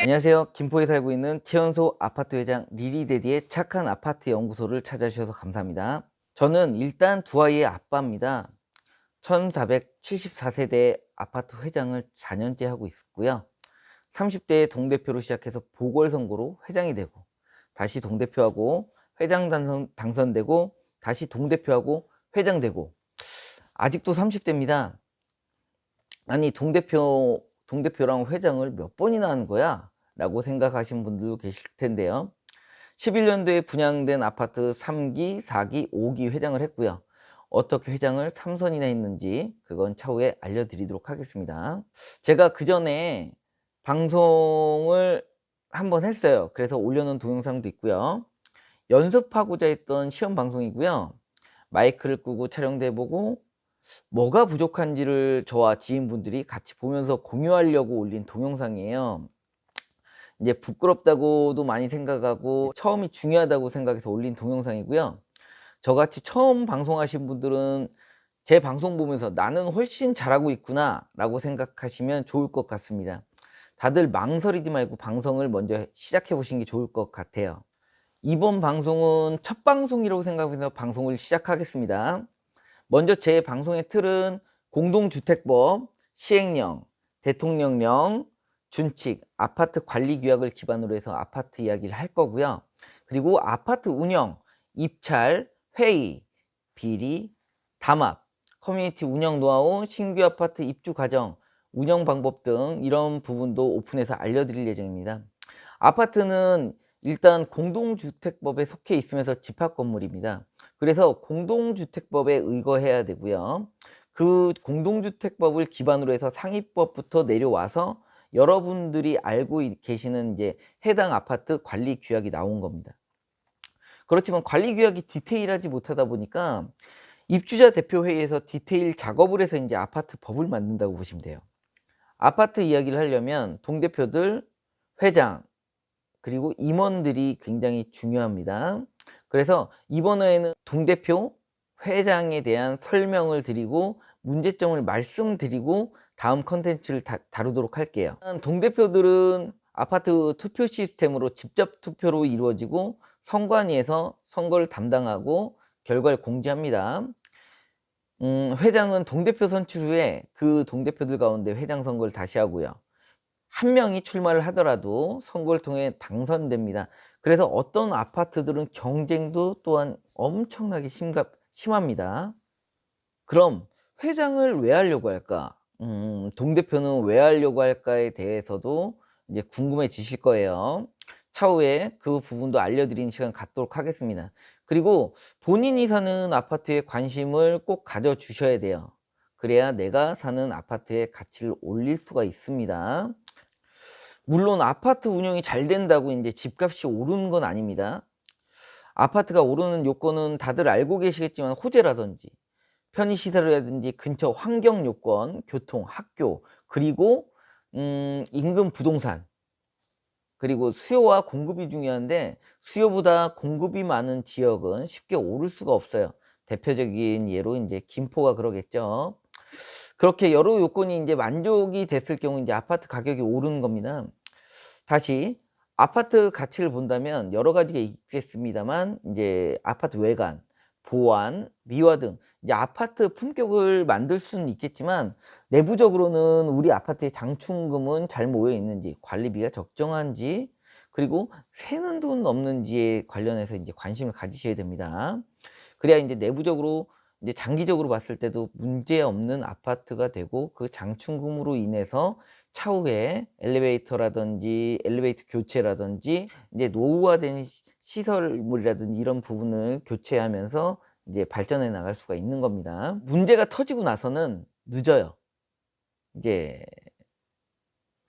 안녕하세요. 김포에 살고 있는 최연소 아파트 회장 리리데디의 착한 아파트 연구소를 찾아주셔서 감사합니다. 저는 일단 두 아이의 아빠입니다. 1474세대 아파트 회장을 4년째 하고 있고요. 30대에 동대표로 시작해서 보궐선거로 회장이 되고, 다시 동대표하고 회장 당선되고, 다시 동대표하고 회장되고, 아직도 30대입니다. 아니, 동대표랑 회장을 몇 번이나 하는 거야? 라고 생각하신 분들도 계실 텐데요. 11년도에 분양된 아파트 3기, 4기, 5기 회장을 했고요. 어떻게 회장을 3선이나 했는지 그건 차후에 알려드리도록 하겠습니다. 제가 그 전에 방송을 한번 했어요. 그래서 올려놓은 동영상도 있고요. 연습하고자 했던 시험 방송이고요. 마이크를 끄고 촬영도 해보고 뭐가 부족한지를 저와 지인분들이 같이 보면서 공유하려고 올린 동영상이에요. 이제 부끄럽다고도 많이 생각하고 처음이 중요하다고 생각해서 올린 동영상이고요. 저같이 처음 방송하신 분들은 제 방송 보면서 나는 훨씬 잘하고 있구나 라고 생각하시면 좋을 것 같습니다. 다들 망설이지 말고 방송을 먼저 시작해 보시는 게 좋을 것 같아요. 이번 방송은 첫 방송이라고 생각해서 방송을 시작하겠습니다. 먼저 제 방송의 틀은 공동주택법, 시행령, 대통령령, 준칙, 아파트 관리 규약을 기반으로 해서 아파트 이야기를 할 거고요. 그리고 아파트 운영, 입찰, 회의, 비리, 담합, 커뮤니티 운영 노하우, 신규 아파트 입주 과정, 운영 방법 등 이런 부분도 오픈해서 알려드릴 예정입니다. 아파트는 일단 공동주택법에 속해 있으면서 집합건물입니다. 그래서 공동주택법에 의거해야 되고요. 그 공동주택법을 기반으로 해서 상위법부터 내려와서 여러분들이 알고 계시는 이제 해당 아파트 관리 규약이 나온 겁니다. 그렇지만 관리 규약이 디테일하지 못하다 보니까 입주자 대표회의에서 디테일 작업을 해서 이제 아파트 법을 만든다고 보시면 돼요. 아파트 이야기를 하려면 동대표들, 회장, 그리고 임원들이 굉장히 중요합니다. 그래서 이번 회에는 동대표, 회장에 대한 설명을 드리고 문제점을 말씀드리고 다음 컨텐츠를 다루도록 할게요. 동대표들은 아파트 투표 시스템으로 직접 투표로 이루어지고 선관위에서 선거를 담당하고 결과를 공지합니다. 회장은 동대표 선출 후에 그 동대표들 가운데 회장 선거를 다시 하고요. 한 명이 출마를 하더라도 선거를 통해 당선됩니다. 그래서 어떤 아파트들은 경쟁도 또한 엄청나게 심합니다. 그럼 회장을 왜 하려고 할까? 동대표는 왜 하려고 할까에 대해서도 이제 궁금해지실 거예요. 차후에 그 부분도 알려드리는 시간 갖도록 하겠습니다. 그리고 본인이 사는 아파트에 관심을 꼭 가져주셔야 돼요. 그래야 내가 사는 아파트의 가치를 올릴 수가 있습니다. 물론 아파트 운영이 잘 된다고 이제 집값이 오르는 건 아닙니다. 아파트가 오르는 요건은 다들 알고 계시겠지만 호재라든지 편의시설이라든지 근처 환경 요건, 교통, 학교, 그리고 인근 부동산, 그리고 수요와 공급이 중요한데 수요보다 공급이 많은 지역은 쉽게 오를 수가 없어요. 대표적인 예로 이제 김포가 그러겠죠. 그렇게 여러 요건이 이제 만족이 됐을 경우 이제 아파트 가격이 오르는 겁니다. 다시 아파트 가치를 본다면 여러 가지가 있겠습니다만 이제 아파트 외관, 보안, 미화 등 이제 아파트 품격을 만들 수는 있겠지만 내부적으로는 우리 아파트의 장충금은 잘 모여 있는지, 관리비가 적정한지, 그리고 새는 돈 없는지에 관련해서 이제 관심을 가지셔야 됩니다. 그래야 이제 내부적으로 이제 장기적으로 봤을 때도 문제 없는 아파트가 되고 그 장충금으로 인해서 차후에 엘리베이터라든지 엘리베이터 교체라든지 이제 노후화된 시설물이라든지 이런 부분을 교체하면서 이제 발전해 나갈 수가 있는 겁니다. 문제가 터지고 나서는 늦어요. 이제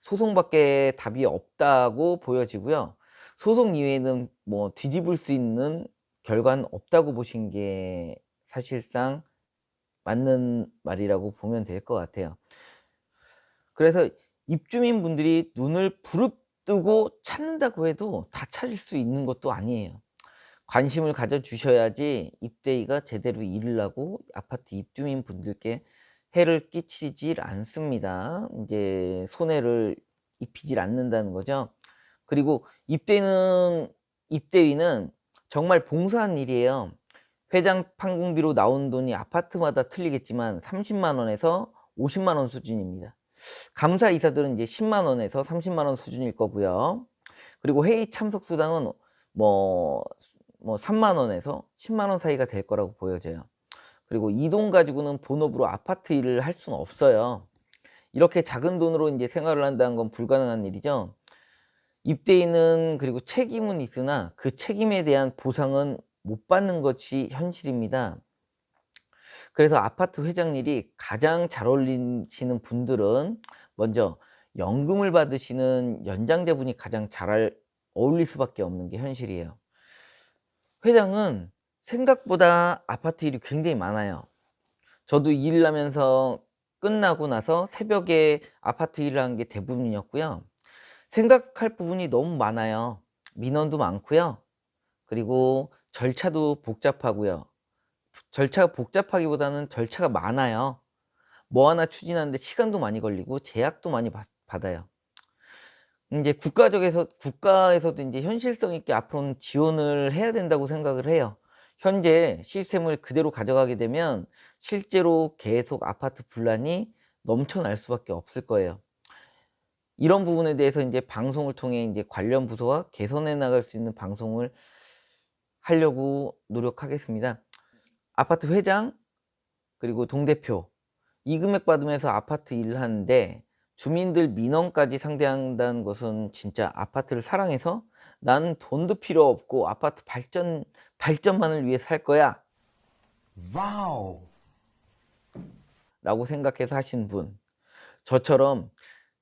소송밖에 답이 없다고 보여지고요. 소송 이외에는 뭐 뒤집을 수 있는 결과는 없다고 보신 게 사실상 맞는 말이라고 보면 될 것 같아요. 그래서 입주민분들이 눈을 부릅뜨고 찾는다고 해도 다 찾을 수 있는 것도 아니에요. 관심을 가져 주셔야지 입대위가 제대로 일을 하고 아파트 입주민분들께 해를 끼치질 않습니다. 이제 손해를 입히질 않는다는 거죠. 그리고 입대위는 정말 봉사한 일이에요. 회장 판공비로 나온 돈이 아파트마다 틀리겠지만 30만 원에서 50만 원 수준입니다. 감사이사들은 이제 10만 원에서 30만 원 수준일 거고요. 그리고 회의 참석 수당은 뭐 3만 원에서 10만 원 사이가 될 거라고 보여져요. 그리고 이 돈 가지고는 본업으로 아파트 일을 할 수는 없어요. 이렇게 작은 돈으로 이제 생활을 한다는 건 불가능한 일이죠. 입대인은 그리고 책임은 있으나 그 책임에 대한 보상은 못 받는 것이 현실입니다. 그래서 아파트 회장 일이 가장 잘 어울리시는 분들은 먼저 연금을 받으시는 연장자분이 가장 잘 어울릴 수밖에 없는 게 현실이에요. 회장은 생각보다 아파트 일이 굉장히 많아요. 저도 일 하면서 끝나고 나서 새벽에 아파트 일을 한 게 대부분이었고요. 생각할 부분이 너무 많아요. 민원도 많고요. 그리고 절차도 복잡하고요. 절차가 복잡하기보다는 절차가 많아요. 뭐 하나 추진하는데 시간도 많이 걸리고 제약도 많이 받아요. 이제 국가에서도 이제 현실성 있게 앞으로는 지원을 해야 된다고 생각을 해요. 현재 시스템을 그대로 가져가게 되면 실제로 계속 아파트 분란이 넘쳐날 수밖에 없을 거예요. 이런 부분에 대해서 이제 방송을 통해 이제 관련 부서와 개선해 나갈 수 있는 방송을 하려고 노력하겠습니다. 아파트 회장 그리고 동대표 이 금액 받으면서 아파트 일을 하는데 주민들 민원까지 상대한다는 것은 진짜 아파트를 사랑해서 나는 돈도 필요 없고 아파트 발전만을 위해 살 거야 와우. 라고 생각해서 하신 분, 저처럼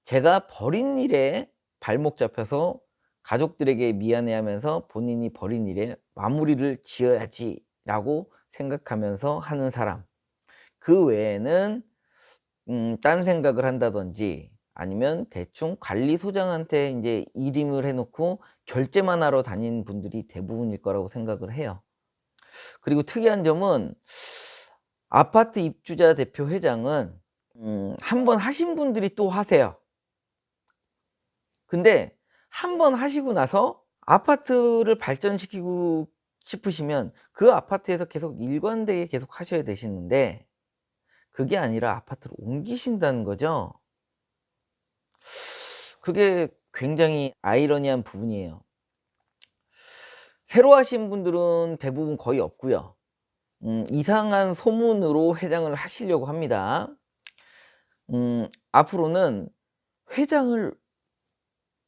제가 벌인 일에 발목 잡혀서 가족들에게 미안해하면서 본인이 벌인 일에 마무리를 지어야지 라고 생각하면서 하는 사람, 그 외에는 딴 생각을 한다든지 아니면 대충 관리소장한테 이제 일임을 해놓고 결제만 하러 다니는 분들이 대부분일 거라고 생각을 해요. 그리고 특이한 점은 아파트 입주자 대표 회장은 한 번 하신 분들이 또 하세요. 근데 한 번 하시고 나서 아파트를 발전시키고 싶으시면 그 아파트에서 계속 일관되게 계속 하셔야 되시는데 그게 아니라 아파트로 옮기신다는 거죠. 그게 굉장히 아이러니한 부분이에요. 새로 하신 분들은 대부분 거의 없고요. 이상한 소문으로 회장을 하시려고 합니다. 앞으로는 '회장을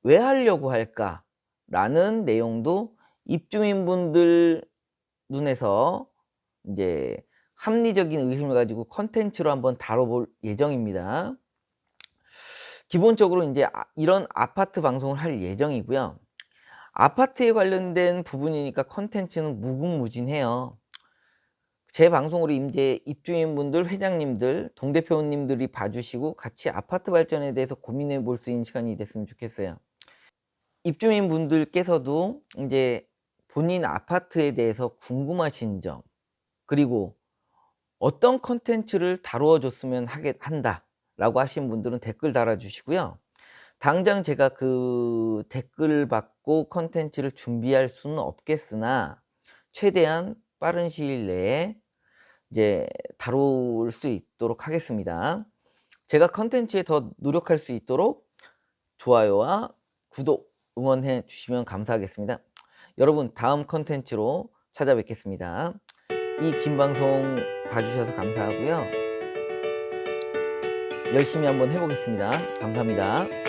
왜 하려고 할까?'라는 내용도 입주민분들 눈에서 이제 합리적인 의심을 가지고 콘텐츠로 한번 다뤄볼 예정입니다. 기본적으로 인제 이런 아파트 방송을 할 예정이고요. 아파트에 관련된 부분이니까 콘텐츠는 무궁무진해요. 제 방송으로 인제 입주민분들, 회장님들, 동대표님들이 봐 주시고 같이 아파트 발전에 대해서 고민해 볼 수 있는 시간이 됐으면 좋겠어요. 입주민분들께서도 인제 본인 아파트에 대해서 궁금하신 점, 그리고 어떤 콘텐츠를 다루어 줬으면 한다라고 하신 분들은 댓글 달아 주시고요. 당장 제가 그 댓글을 받고 콘텐츠를 준비할 수는 없겠으나 최대한 빠른 시일 내에 이제 다룰 수 있도록 하겠습니다. 제가 콘텐츠에 더 노력할 수 있도록 좋아요와 구독 응원해 주시면 감사하겠습니다. 여러분 다음 콘텐츠로 찾아뵙겠습니다. 이 긴 방송 봐주셔서 감사하고요. 열심히 한번 해보겠습니다. 감사합니다.